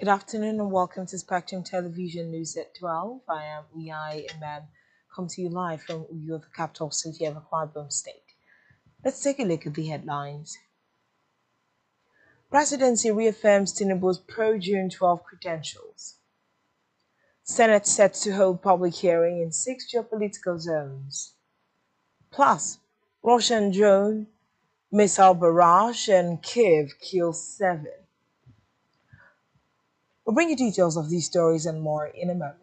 Good afternoon and welcome to Spectrum Television News at 12. I am Uyai Imam, come to you live from Uyo, the capital city of Akwa Ibom State. Let's take a look at the headlines. Presidency reaffirms Tinubu's pro-June 12 credentials. Senate set to hold public hearing in 6 geopolitical zones. Plus, Russian drone, missile barrage and Kiev kills 7. We'll bring you details of these stories and more in a moment.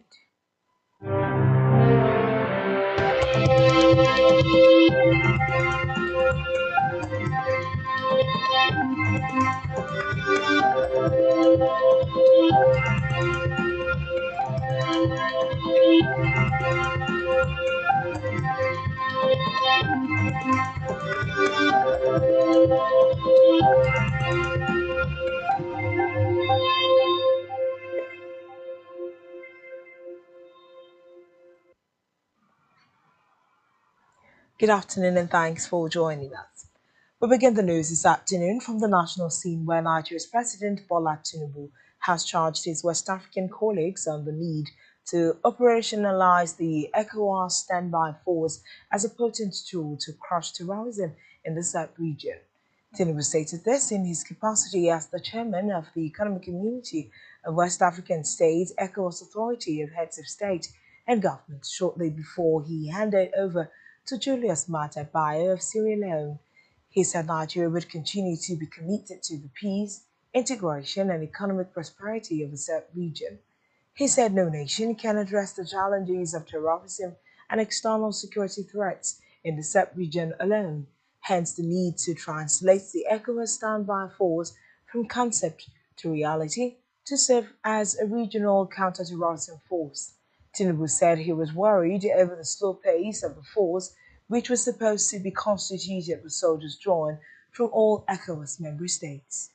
Good afternoon and thanks for joining us. We begin the news this afternoon from the national scene where Nigeria's President Bola Tinubu has charged his West African colleagues on the need to operationalize the Ecowas standby force as a potent tool to crush terrorism in the sub-region. Tinubu stated this in his capacity as the chairman of the Economic Community of West African States, ECOWAS Authority of Heads of State and Government, shortly before he handed over to Julius Maada Bio of Sierra Leone. He said Nigeria would continue to be committed to the peace, integration, and economic prosperity of the sub-region. He said no nation can address the challenges of terrorism and external security threats in the sub-region alone, hence the need to translate the ECOWAS standby force from concept to reality to serve as a regional counter-terrorism force. Tinubu said he was worried over the slow pace of the force, which was supposed to be constituted with soldiers drawn from all ECOWAS member states.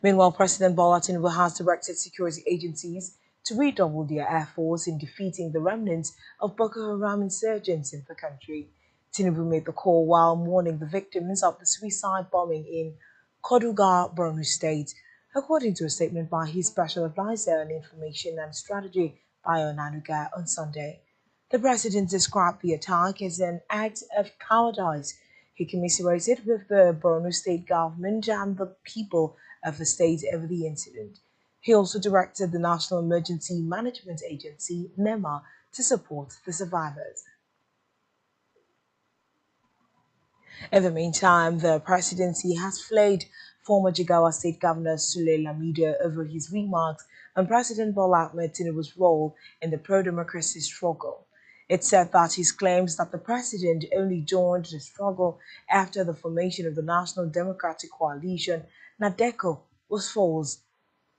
Meanwhile, President Bola Tinubu has directed security agencies to redouble their efforts in defeating the remnants of Boko Haram insurgents in the country. Tinubu made the call while mourning the victims of the suicide bombing in Koduga, Borno State, according to a statement by his special advisor on information and strategy, Bayo Nanuga, on Sunday. The president described the attack as an act of cowardice. He commiserated with the Borno state government and the people of the state over the incident. He also directed the National Emergency Management Agency, NEMA, to support the survivors. In the meantime, the presidency has flayed former Jigawa State Governor Sule Lamido over his remarks on President Bola Ahmed Tinubu's role in the pro-democracy struggle. It said that his claims that the president only joined the struggle after the formation of the National Democratic Coalition, NADECO, was false,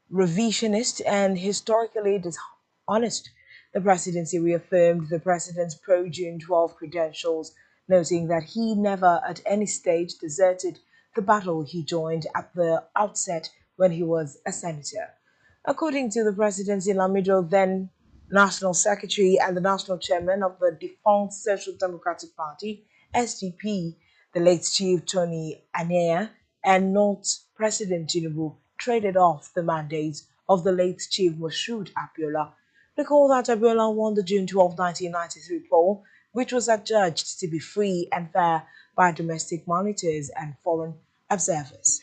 revisionist, and historically dishonest. The presidency reaffirmed the president's pro-June 12 credentials, noting that he never at any stage deserted the battle he joined at the outset when he was a senator. According to the presidency, Lamido, then national secretary and the national chairman of the defunct Social Democratic Party, SDP, the late Chief Tony Anea, and not President Tinubu, traded off the mandates of the late Chief Moshood Abiola. Recall that Abiola won the June 12, 1993 poll, which was adjudged to be free and fair by domestic monitors and foreign observers.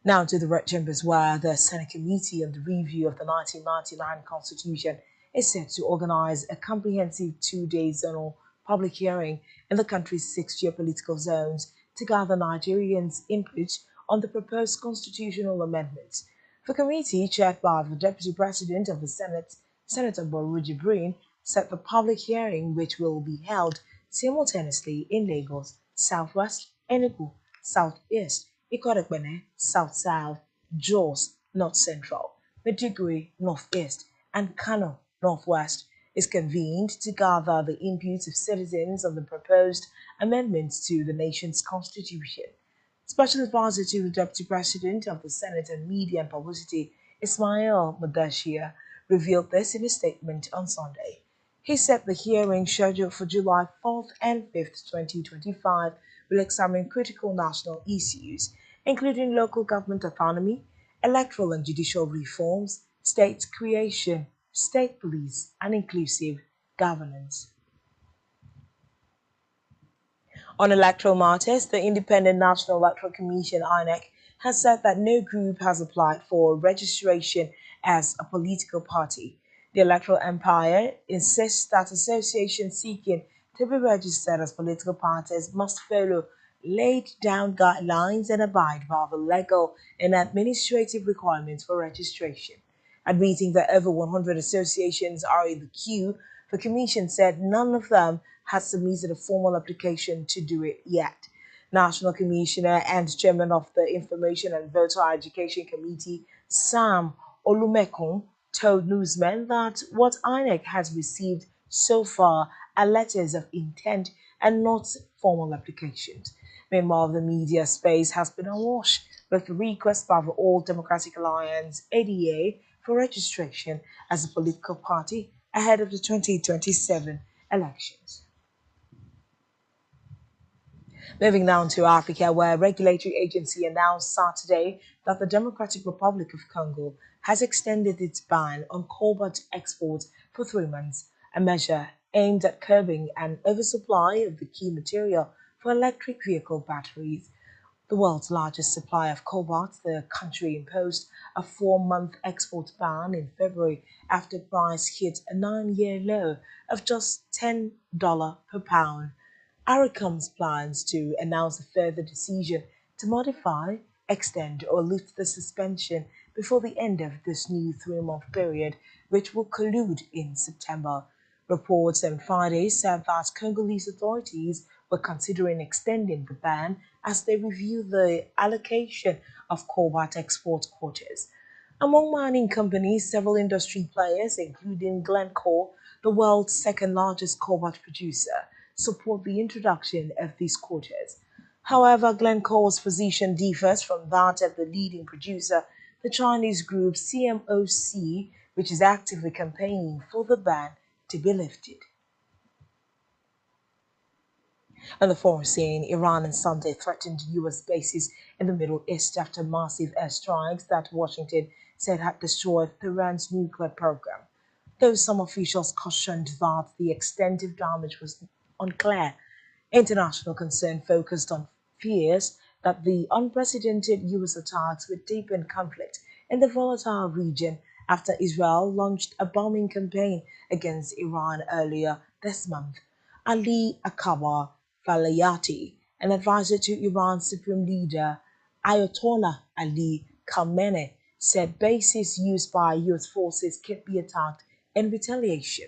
Now to the Red Chambers, where the Senate Committee on the Review of the 1999 Constitution is set to organize a comprehensive 2-day zonal public hearing in the country's 6 geopolitical zones to gather Nigerians' input on the proposed constitutional amendments. The committee, chaired by the Deputy President of the Senate, Senator Boru Jibrin, set the public hearing, which will be held simultaneously in Lagos, Southwest, Enugu, Southeast, Ikorebene, South-South, Jos, North Central, Maiduguri Northeast, and Kano Northwest is convened to gather the inputs of citizens on the proposed amendments to the nation's constitution. Special advisor to the Deputy President of the Senate on Media and Publicity, Ismail Mudashir, revealed this in a statement on Sunday. He said the hearing scheduled for July 4th and 5th, 2025, will examine critical national issues, including local government autonomy, electoral and judicial reforms, state creation, state police, and inclusive governance. On electoral matters, the Independent National Electoral Commission (INEC) has said that no group has applied for registration as a political party. The Electoral Empire insists that associations seeking to be registered as political parties must follow laid down guidelines and abide by the legal and administrative requirements for registration. Admitting that over 100 associations are in the queue, the Commission said none of them has submitted a formal application to do it yet. National Commissioner and Chairman of the Information and Voter Education Committee, Sam Olumekun, told newsmen that what INEC has received so far are letters of intent and not formal applications. Meanwhile, the media space has been awash with requests by the All Democratic Alliance (ADA) for registration as a political party ahead of the 2027 elections. Moving now to Africa, where a regulatory agency announced Saturday that the Democratic Republic of Congo has extended its ban on cobalt exports for 3 months, a measure aimed at curbing an oversupply of the key material for electric vehicle batteries. The world's largest supplier of cobalt, the country imposed a 4 month export ban in February after price hit a 9 year low of just $10 per pound. ARICOM's plans to announce a further decision to modify, extend, or lift the suspension before the end of this new 3 month period, which will conclude in September. Reports on Friday said that Congolese authorities were considering extending the ban as they review the allocation of cobalt export quotas. Among mining companies, several industry players, including Glencore, the world's second largest cobalt producer, support the introduction of these quotas. However, Glencore's position differs from that of the leading producer, the Chinese group CMOC, which is actively campaigning for the ban to be lifted. On the foreign scene, Iran on Sunday threatened U.S. bases in the Middle East after massive airstrikes that Washington said had destroyed Tehran's nuclear program, though some officials cautioned that the extent of damage was unclear. International concern focused on fears that the unprecedented U.S. attacks would deepen conflict in the volatile region after Israel launched a bombing campaign against Iran earlier this month. Ali Akbar Falayati, an advisor to Iran's supreme leader Ayatollah Ali Khamenei, said bases used by U.S. forces could be attacked in retaliation.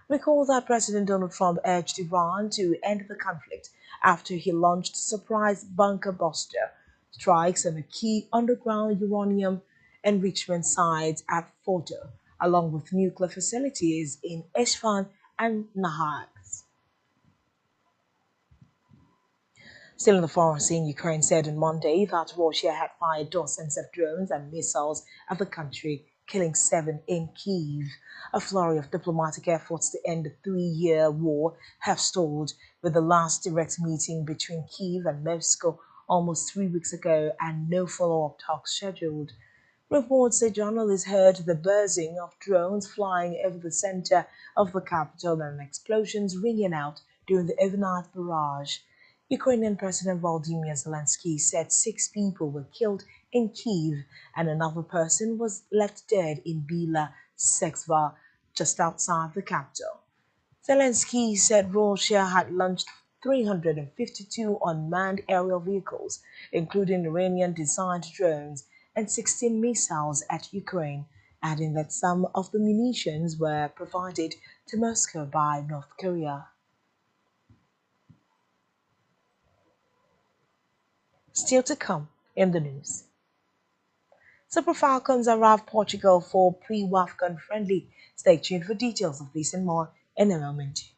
Recall that President Donald Trump urged Iran to end the conflict after he launched surprise bunker buster strikes on the key underground uranium enrichment sites at Fordo, along with nuclear facilities in Isfahan and Nahanz. Still in the foreign scene, Ukraine said on Monday that Russia had fired dozens of drones and missiles at the country, killing 7 in Kyiv. A flurry of diplomatic efforts to end the 3 year war have stalled, with the last direct meeting between Kyiv and Moscow almost 3 weeks ago and no follow-up talks scheduled. Reports say journalists heard the buzzing of drones flying over the center of the capital and explosions ringing out during the overnight barrage. Ukrainian President Volodymyr Zelensky said 6 people were killed in Kyiv and another person was left dead in Bila Sexva, just outside the capital. Zelensky said Russia had launched 352 unmanned aerial vehicles, including Iranian-designed drones, and 16 missiles at Ukraine, adding that some of the munitions were provided to Moscow by North Korea. Still to come in the news. Super Falcons arrive Portugal for pre-WAFCON friendly. Stay tuned for details of this and more in a moment.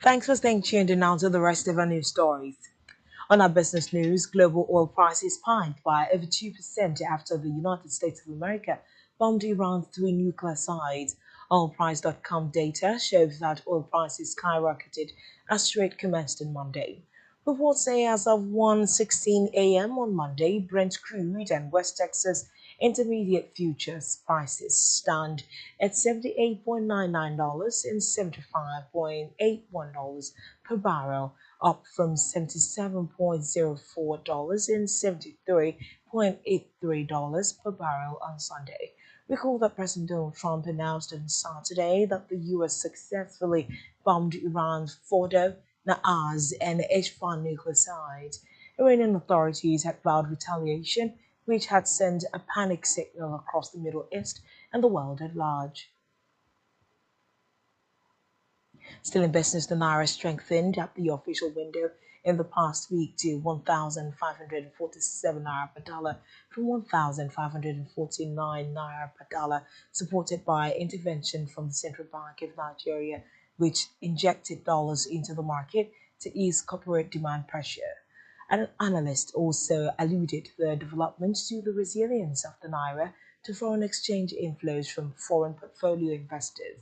Thanks for staying tuned and now to the rest of our news stories. On our business news, global oil prices spiked by over 2% after the United States of America bombed Iran's three nuclear sites. Oilprice.com data shows that oil prices skyrocketed as trade commenced on Monday. Reports say as of 1:16 a.m. on Monday, Brent crude and West Texas intermediate futures prices stand at $78.99 and $75.81 per barrel, up from $77.04 and $73.83 per barrel on Sunday. Recall that President Donald Trump announced on Saturday that the U.S. successfully bombed Iran's Fordo, Naaz, and Isfahan nuclear sites. Iranian authorities had vowed retaliation, which had sent a panic signal across the Middle East and the world at large. Still in business, the Naira strengthened at the official window in the past week to 1,547 Naira per dollar from 1,549 Naira per dollar, supported by intervention from the Central Bank of Nigeria, which injected dollars into the market to ease corporate demand pressure. An analyst also alluded the development to the resilience of the Naira to foreign exchange inflows from foreign portfolio investors.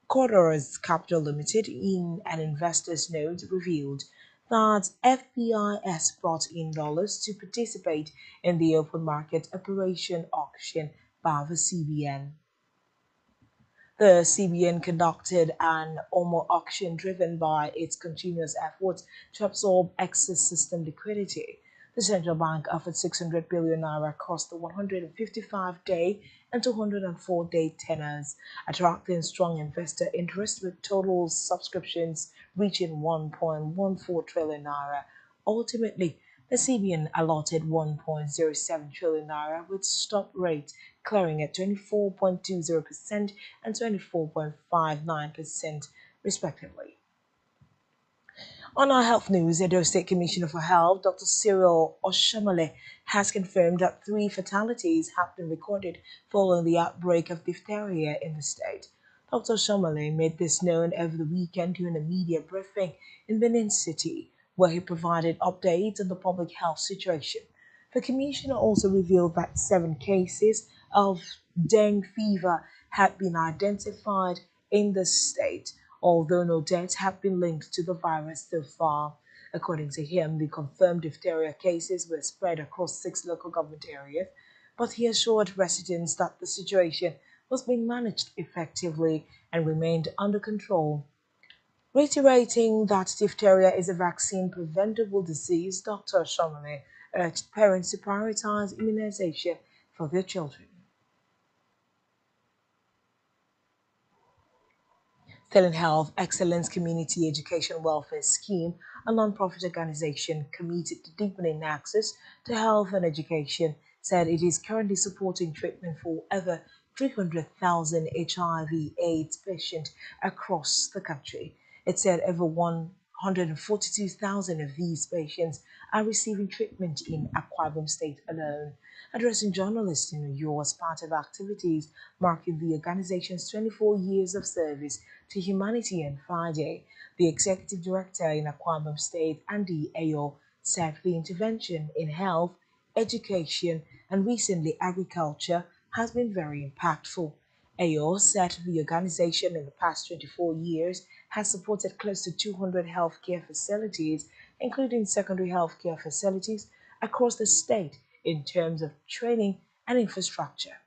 Corridors Capital Limited, in an investor's note, revealed that FBIS brought in dollars to participate in the open market operation auction by the CBN. The CBN conducted an OMO auction driven by its continuous efforts to absorb excess system liquidity. The central bank offered 600 billion naira across the 155-day and 204-day tenors, attracting strong investor interest with total subscriptions reaching 1.14 trillion naira. Ultimately, the CBN allotted 1.07 trillion naira with stop rates clearing at 24.20% and 24.59%, respectively. On our health news, Edo State Commissioner for Health, Dr. Cyril Oshamale, has confirmed that 3 fatalities have been recorded following the outbreak of diphtheria in the state. Dr. Oshamale made this known over the weekend during a media briefing in Benin City, where he provided updates on the public health situation. The commissioner also revealed that 7 cases of dengue fever had been identified in the state, although no deaths have been linked to the virus so far. According to him, the confirmed diphtheria cases were spread across 6 local government areas, but he assured residents that the situation was being managed effectively and remained under control. Reiterating that diphtheria is a vaccine preventable disease, Dr. Shomane urged parents to prioritize immunization for their children. Still in health, Excellence Community Education Welfare Scheme, a non-profit organization committed to deepening access to health and education, said it is currently supporting treatment for over 300,000 HIV/AIDS patients across the country. It said over 142,000 of these patients are receiving treatment in Akwa Ibom State alone. Addressing journalists in New York as part of activities marking the organization's 24 years of service to humanity on Friday, the executive director in Akwa Ibom State, Andy Ayo, said the intervention in health, education, and recently agriculture has been very impactful. Ayo said the organization in the past 24 years has supported close to 200 healthcare facilities, including secondary healthcare facilities, across the state in terms of training and infrastructure.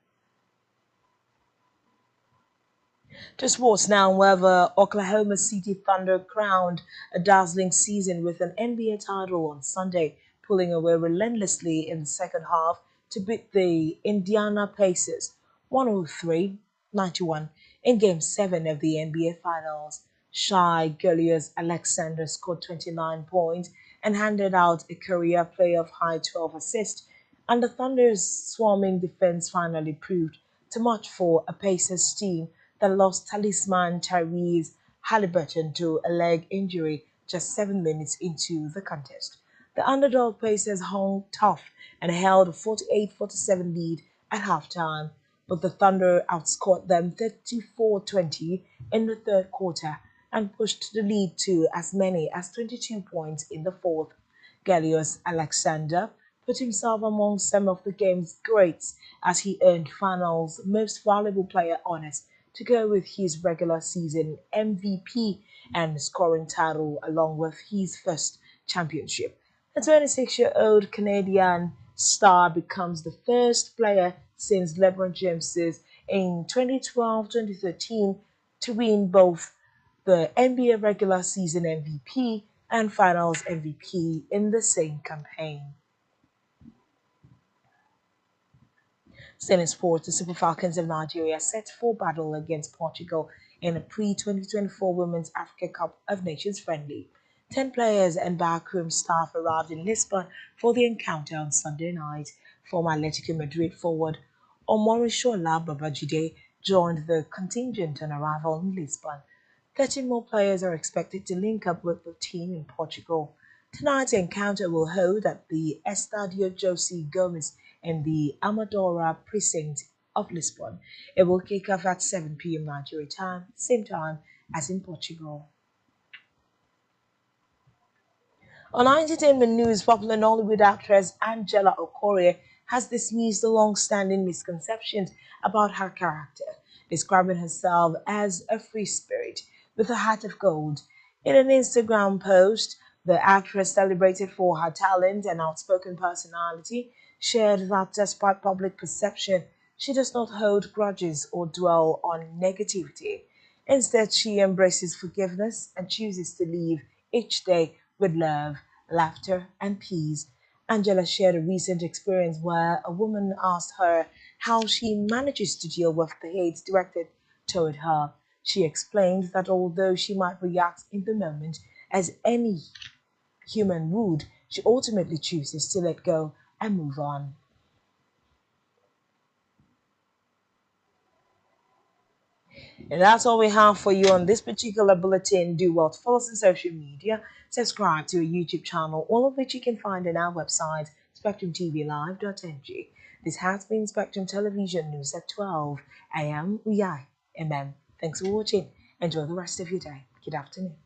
To sports now, wherever Oklahoma City Thunder crowned a dazzling season with an NBA title on Sunday, pulling away relentlessly in the second half to beat the Indiana Pacers 103-91 in Game 7 of the NBA Finals. Shy Gillius Alexander scored 29 points and handed out a career playoff high 12 assists, and the Thunder's swarming defense finally proved too much for a Pacers team that lost talisman Tyrese Halliburton to a leg injury just 7 minutes into the contest. The underdog Pacers hung tough and held a 48-47 lead at halftime, but the Thunder outscored them 34-20 in the third quarter and pushed the lead to as many as 22 points in the fourth. Galios Alexander put himself among some of the game's greats as he earned Finals Most Valuable Player honors to go with his regular season MVP and scoring title along with his first championship. The 26-year-old Canadian star becomes the first player since LeBron James's in 2012-2013 to win both the NBA regular season MVP and Finals MVP in the same campaign. Still in sports, the Super Falcons of Nigeria set for battle against Portugal in a pre-2024 Women's Africa Cup of Nations friendly. 10 players and backroom staff arrived in Lisbon for the encounter on Sunday night. Former Atletico Madrid forward Omorishola Babajide joined the contingent on arrival in Lisbon. 13 more players are expected to link up with the team in Portugal. Tonight's encounter will hold at the Estadio José Gomes in the Amadora precinct of Lisbon. It will kick off at 7 p.m. Nigeria time, same time as in Portugal. On entertainment news, popular Nollywood actress Angela Okorie has dismissed the long-standing misconceptions about her character, describing herself as a free spirit with a heart of gold. In an Instagram post, the actress, celebrated for her talent and outspoken personality, shared that despite public perception, she does not hold grudges or dwell on negativity. Instead, she embraces forgiveness and chooses to live each day with love, laughter, and peace. Angela shared a recent experience where a woman asked her how she manages to deal with the hate directed toward her. She explained that although she might react in the moment as any human would, she ultimately chooses to let go and move on. And that's all we have for you on this particular bulletin. Do well to follow us on social media, subscribe to our YouTube channel, all of which you can find on our website, spectrumtvlive.ng. This has been Spectrum Television News at 12 a.m. EIMM. Thanks for watching. Enjoy the rest of your day. Good afternoon.